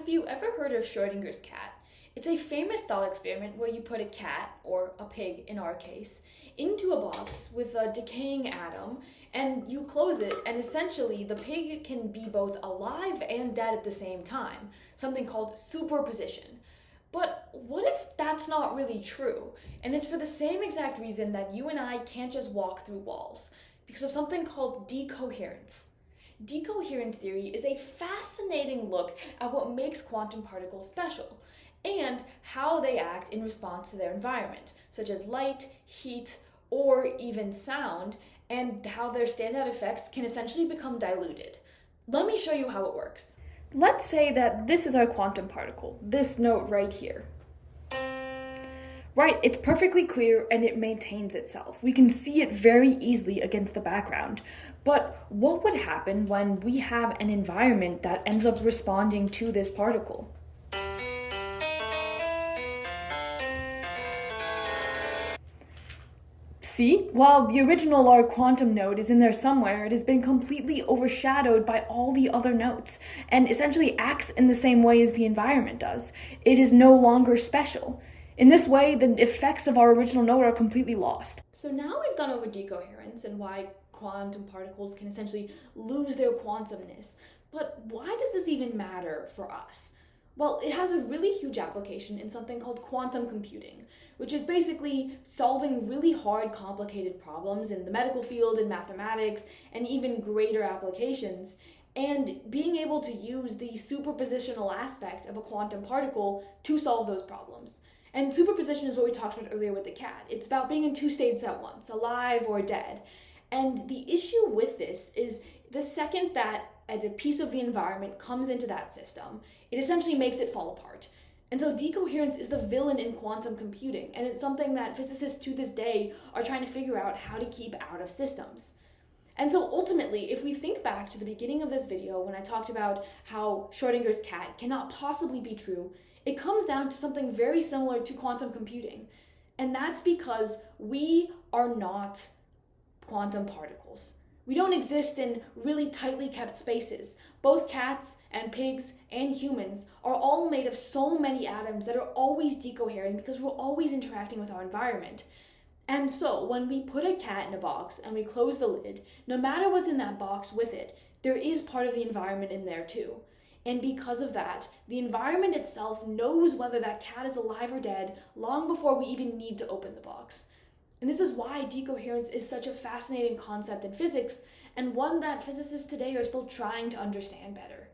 Have you ever heard of Schrödinger's cat? It's a famous thought experiment where you put a cat, or a pig in our case, into a box with a decaying atom, and you close it, and essentially the pig can be both alive and dead at the same time, something called superposition. But what if that's not really true? And it's for the same exact reason that you and I can't just walk through walls, because of something called decoherence. Decoherence theory is a fascinating look at what makes quantum particles special and how they act in response to their environment, such as light, heat, or even sound, and how their standout effects can essentially become diluted. Let me show you how it works. Let's say that this is our quantum particle, this note right here. Right, it's perfectly clear and it maintains itself. We can see it very easily against the background. But what would happen when we have an environment that ends up responding to this particle? See, while the original our quantum node is in there somewhere, it has been completely overshadowed by all the other notes and essentially acts in the same way as the environment does. It is no longer special. In this way, the effects of our original node are completely lost. So now we've gone over decoherence and why quantum particles can essentially lose their quantumness. But why does this even matter for us? Well, it has a really huge application in something called quantum computing, which is basically solving really hard, complicated problems in the medical field, in mathematics, and even greater applications, and being able to use the superpositional aspect of a quantum particle to solve those problems. And superposition is what we talked about earlier with the cat. It's about being in two states at once, alive or dead. And the issue with this is the second that a piece of the environment comes into that system, it essentially makes it fall apart. And so decoherence is the villain in quantum computing, and it's something that physicists to this day are trying to figure out how to keep out of systems. And so ultimately, if we think back to the beginning of this video when I talked about how Schrödinger's cat cannot possibly be true, it comes down to something very similar to quantum computing. And that's because we are not quantum particles. We don't exist in really tightly kept spaces. Both cats and pigs and humans are all made of so many atoms that are always decohering because we're always interacting with our environment. And so when we put a cat in a box and we close the lid, no matter what's in that box with it, there is part of the environment in there too. And because of that, the environment itself knows whether that cat is alive or dead long before we even need to open the box. And this is why decoherence is such a fascinating concept in physics, and one that physicists today are still trying to understand better.